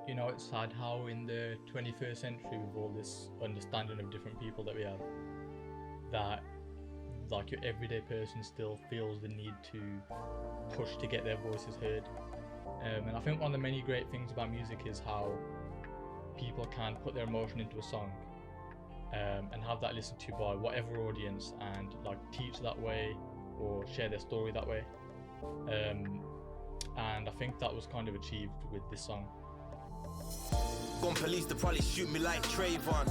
You know, it's sad how in the 21st century, with all this understanding of different people that we have, that like your everyday person still feels the need to push to get their voices heard. And I think one of the many great things about music is how people can put their emotion into a song, and have that listened to by whatever audience, and like teach that way or share their story that way. Um, and I think that was kind of achieved with this song. Gone police to probably shoot me like Trayvon.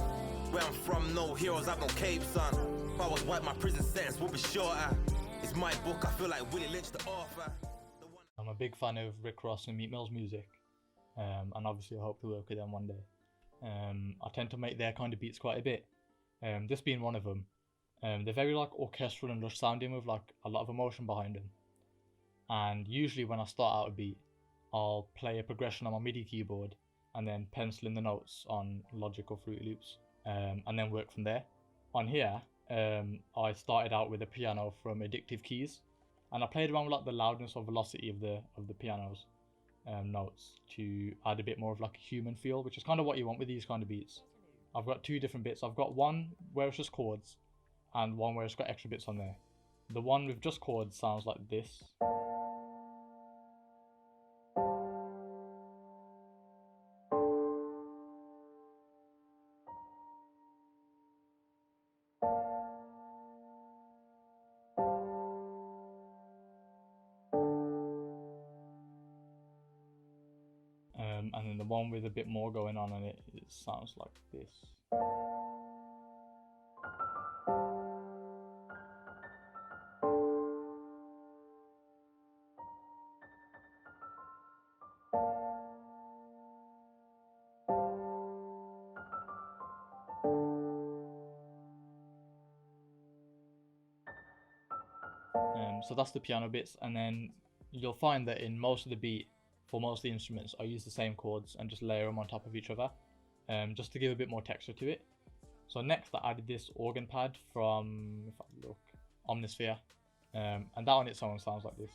Where I'm from, no heroes, I've no cape, son. If I was white, my prison sentence would be shorter. It's my book, I feel like Willie Lynch, the author. I'm a big fan of Rick Ross and Meat Mill's music, and obviously I hope to work with them one day. I tend to make their kind of beats quite a bit, this being one of them. They're very like orchestral and lush sounding with like a lot of emotion behind them. And usually when I start out a beat, I'll play a progression on my MIDI keyboard and then pencil in the notes on Logic or Fruity Loops, and then work from there. On here, I started out with a piano from Addictive Keys, and I played around with like the loudness or velocity of the piano's notes to add a bit more of like a human feel, which is kind of what you want with these kind of beats. I've got two different bits. I've got one where it's just chords, and one where it's got extra bits on there. The one with just chords sounds like this. And then the one with a bit more going on in it, it sounds like this. So that's the piano bits, and then you'll find that in most of the beat, for most of the instruments, I use the same chords and just layer them on top of each other, just to give a bit more texture to it. So next I added this organ pad from, if I look, Omnisphere, and that on its own sounds like this.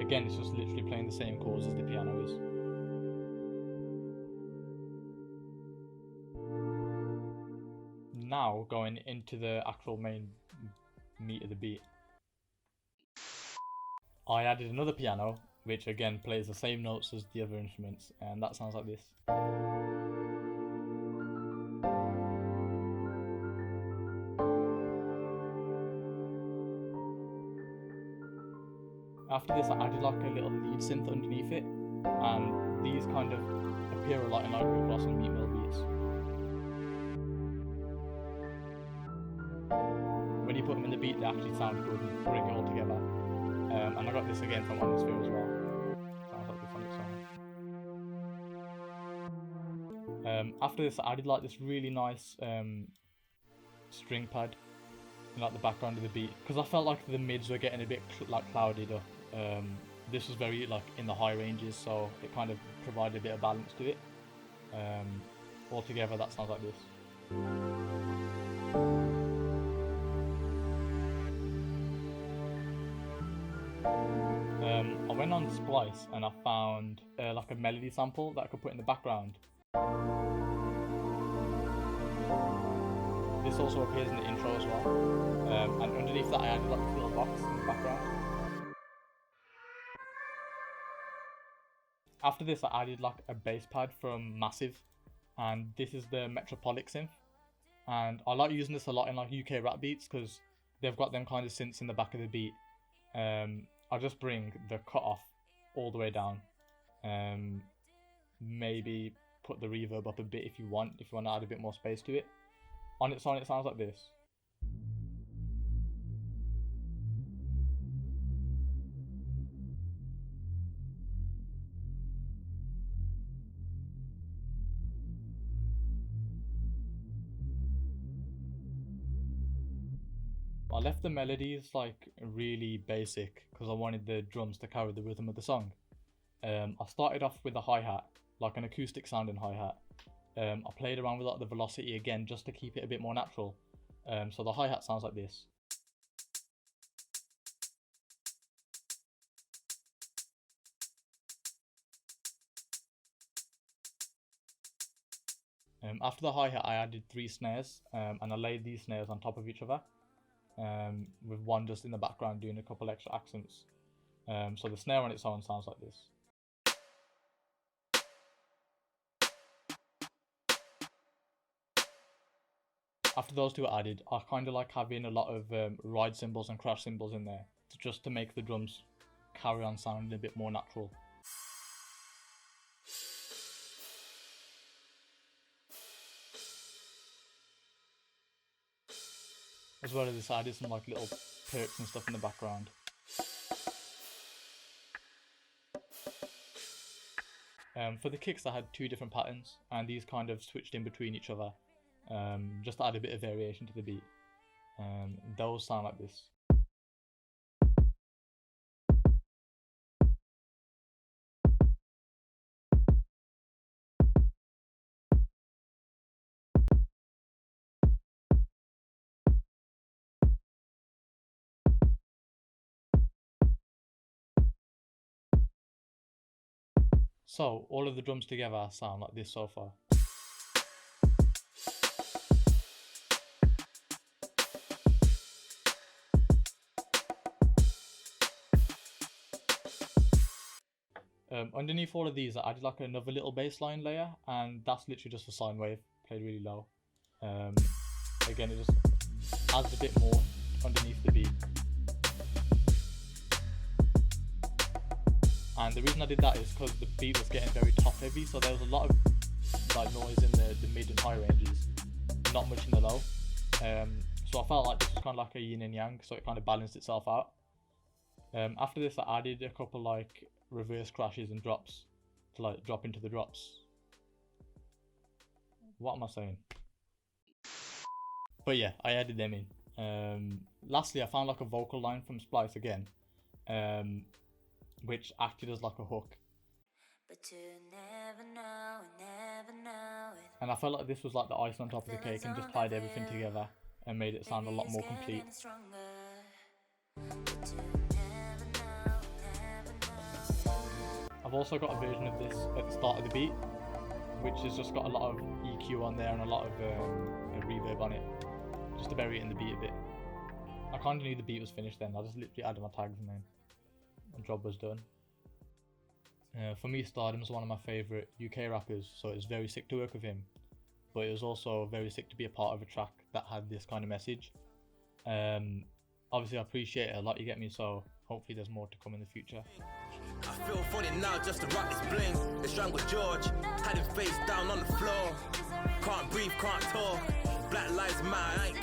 Again, it's just literally playing the same chords as the piano is. Now going into the actual main meat of the beat, I added another piano, which again plays the same notes as the other instruments, and that sounds like this. After this, I added like a little lead synth underneath it, and these kind of appear a lot in like Rick Ross and Meat Mill beats. When you put them in the beat, they actually sound good and bring it all together. And I got this again from Omnisphere as well. Sounds like this on its own. After this, I added like this really nice string pad in like the background of the beat, because I felt like the mids were getting a bit like clouded up. This was very like in the high ranges, so it kind of provided a bit of balance to it. Altogether, that sounds like this. I went on Splice and I found like a melody sample that I could put in the background. This also appears in the intro as well, and underneath that I added like this little box in the background. After this I added like a bass pad from Massive, and this is the Metropolic synth, and I like using this a lot in like UK rap beats because they've got them kind of synths in the back of the beat. I'll just bring the cutoff all the way down, maybe put the reverb up a bit if you want to add a bit more space to it. On its own it sounds like this. I left the melodies like really basic because I wanted the drums to carry the rhythm of the song. I started off with a hi-hat, like an acoustic sounding hi-hat. I played around with like the velocity again just to keep it a bit more natural. So the hi-hat sounds like this. After the hi-hat, I added 3 snares, and I laid these snares on top of each other, with one just in the background doing a couple extra accents. So the snare on its own sounds like this. After those two are added, I kind of like having a lot of ride cymbals and crash cymbals in there, just to make the drums carry on sounding a bit more natural. As well as this, I added some like little perks and stuff in the background. For the kicks, I had 2 different patterns, and these kind of switched in between each other, just to add a bit of variation to the beat. Those sound like this. So all of the drums together sound like this so far. Underneath all of these, I added like another little bass line layer, and that's literally just a sine wave played really low. Again, it just adds a bit more underneath the beat. And the reason I did that is because the beat was getting very top heavy, so there was a lot of like noise in the mid and high ranges, not much in the low. So I felt like this was kind of like a yin and yang, so it kind of balanced itself out. After this, I added a couple like reverse crashes and drops to like drop into the drops. What am I saying? But yeah, I added them in. Lastly, I found like a vocal line from Splice again, which acted as like a hook. But you never know it. And I felt like this was like the icing on top of the cake and just tied everything together and made it sound a lot more complete. I've also got a version of this at the start of the beat, which has just got a lot of EQ on there and a lot of reverb on it, just to bury it in the beat a bit. I kind of knew the beat was finished then. I just literally added my tags and then the job was done. For me, Stardom is one of my favourite UK rappers, so it was very sick to work with him, but it was also very sick to be a part of a track that had this kind of message. Obviously I appreciate it a lot, you get me, so hopefully there's more to come in the future. I feel funny now just to rock this bling. The strangle George, had him face down on the floor. Can't breathe, can't talk. Black lives matter, I ain't